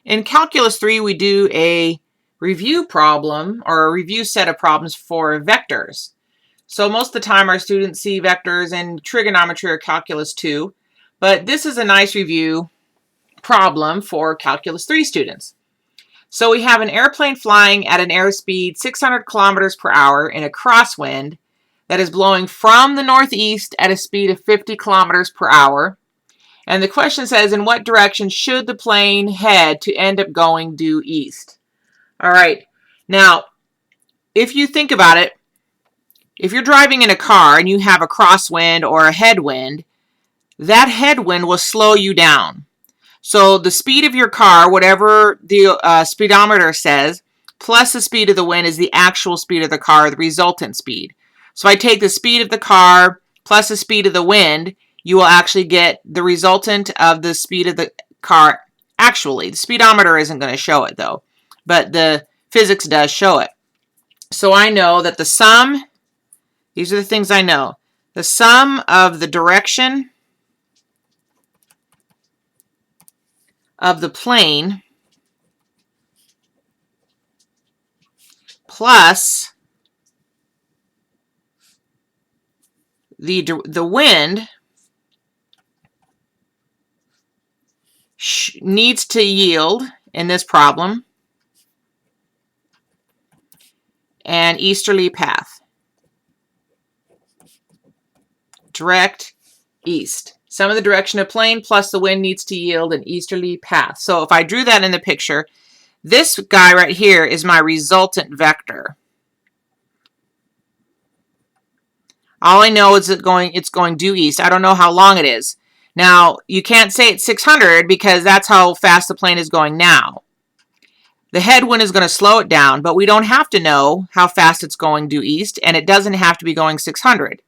In Calculus 3, we do a review problem or a review set of problems for vectors. So most of the time our students see vectors in trigonometry or Calculus 2, but this is a nice review problem for Calculus 3 students. So we have an airplane flying at an airspeed 600 kilometers per hour in a crosswind that is blowing from the northeast at a speed of 50 kilometers per hour. And the question says, in what direction should the plane head to end up going due east? All right. Now, if you think about it, if you're driving in a car and you have a crosswind or a headwind, that headwind will slow you down. So the speed of your car, whatever the speedometer says, plus the speed of the wind is the actual speed of the car, the resultant speed. So if I take the speed of the car plus the speed of the wind, you will actually get the resultant of the speed of the car. Actually, the speedometer isn't going to show it though, but the physics does show it. So I know that the sum, these are the things I know, the sum of the direction of the plane plus the wind needs to yield in this problem an easterly path. Direct east. Sum of the direction of plane plus the wind needs to yield an easterly path. So if I drew that in the picture, this guy right here is my resultant vector. All I know is it's going due east. I don't know how long it is. Now, you can't say it's 600 because that's how fast the plane is going now. The headwind is going to slow it down, but we don't have to know how fast it's going due east, and it doesn't have to be going 600.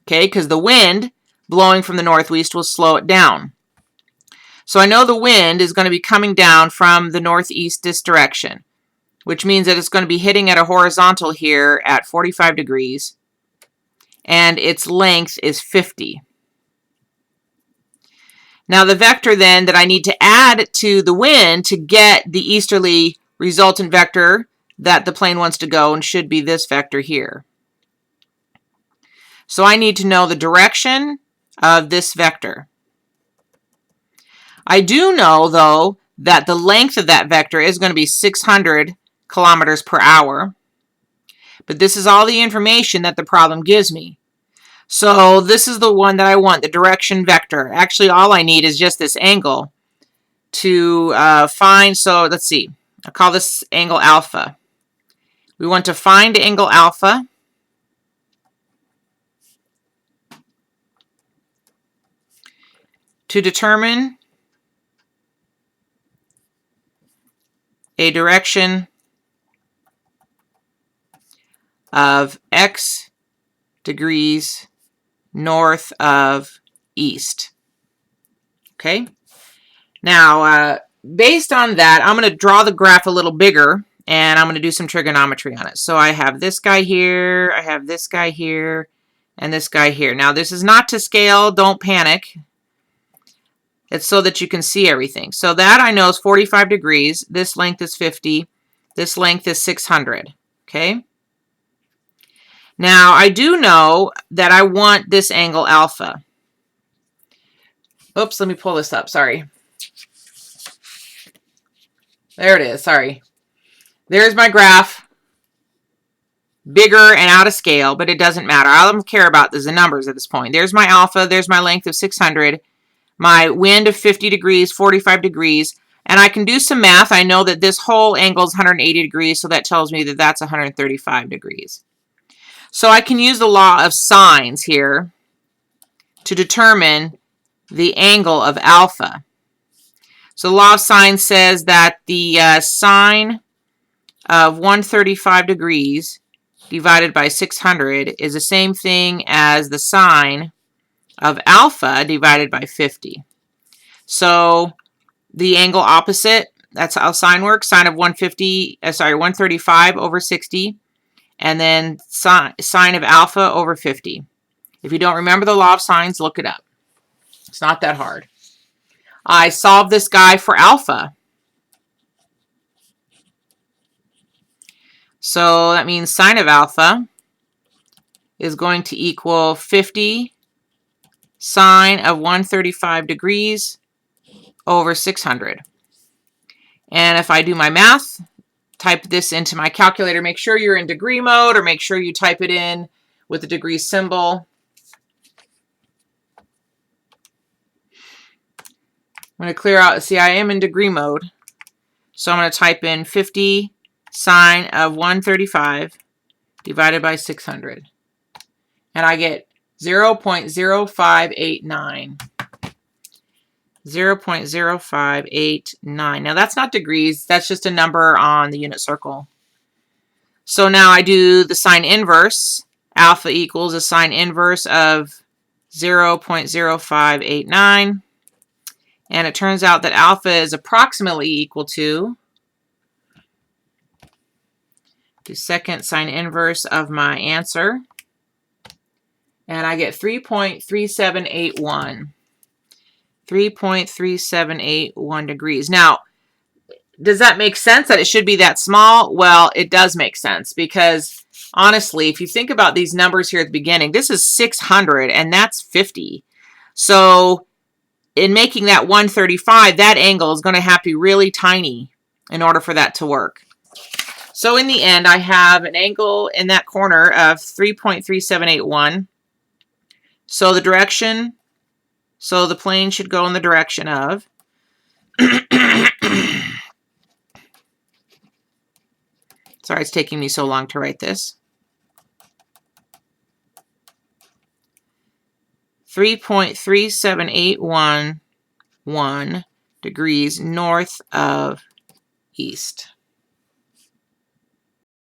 Okay, because the wind blowing from the northeast will slow it down. So I know the wind is going to be coming down from the northeast this direction, which means that it's going to be hitting at a horizontal here at 45 degrees, and its length is 50. Now the vector then that I need to add to the wind to get the easterly resultant vector that the plane wants to go and should be this vector here. So I need to know the direction of this vector. I do know, though, that the length of that vector is going to be 600 kilometers per hour. But this is all the information that the problem gives me. So this is the one that I want, the direction vector. Actually, all I need is just this angle to find. So let's see. I'll call this angle alpha. We want to find angle alpha. To determine a direction of x degrees north of east. Okay. Now, based on that, I'm going to draw the graph a little bigger, and I'm going to do some trigonometry on it. So I have this guy here, I have this guy here, and this guy here. Now, this is not to scale. Don't panic. It's so that you can see everything. So that I know is 45 degrees. This length is 50. This length is 600. Okay. Now, I do know that I want this angle alpha. Oops, let me pull this up. Sorry. There it is. Sorry. There's my graph. Bigger and out of scale, but it doesn't matter. All I care about is the numbers at this point. There's my alpha. There's my length of 600. My wind of 50 degrees, 45 degrees. And I can do some math. I know that this whole angle is 180 degrees, so that tells me that that's 135 degrees. So I can use the law of sines here to determine the angle of alpha. So the law of sines says that the sine of 135 degrees divided by 600 is the same thing as the sine of alpha divided by 50. So the angle opposite, that's how sine works, sine of 135 over 60. And then sine of alpha over 50. If you don't remember the law of sines, look it up. It's not that hard. I solved this guy for alpha. So that means sine of alpha is going to equal 50 sine of 135 degrees over 600. And if I do my math, type this into my calculator, make sure you're in degree mode, or make sure you type it in with the degree symbol. I'm going to clear out, see, I am in degree mode. So I'm going to type in 50 sine of 135 divided by 600. And I get 0.0589. 0.0589. Now that's not degrees, that's just a number on the unit circle. So now I do the sine inverse. Alpha equals a sine inverse of 0.0589. And it turns out that alpha is approximately equal to the second sine inverse of my answer. And I get 3.3781. 3.3781 degrees. Now, does that make sense that it should be that small? Well, it does make sense, because honestly, if you think about these numbers here at the beginning, this is 600 and that's 50. So in making that 135, that angle is going to have to be really tiny in order for that to work. So in the end, I have an angle in that corner of 3.3781. So the direction, so the plane should go in the direction of sorry, it's taking me so long to write this. 3.3781 degrees north of east.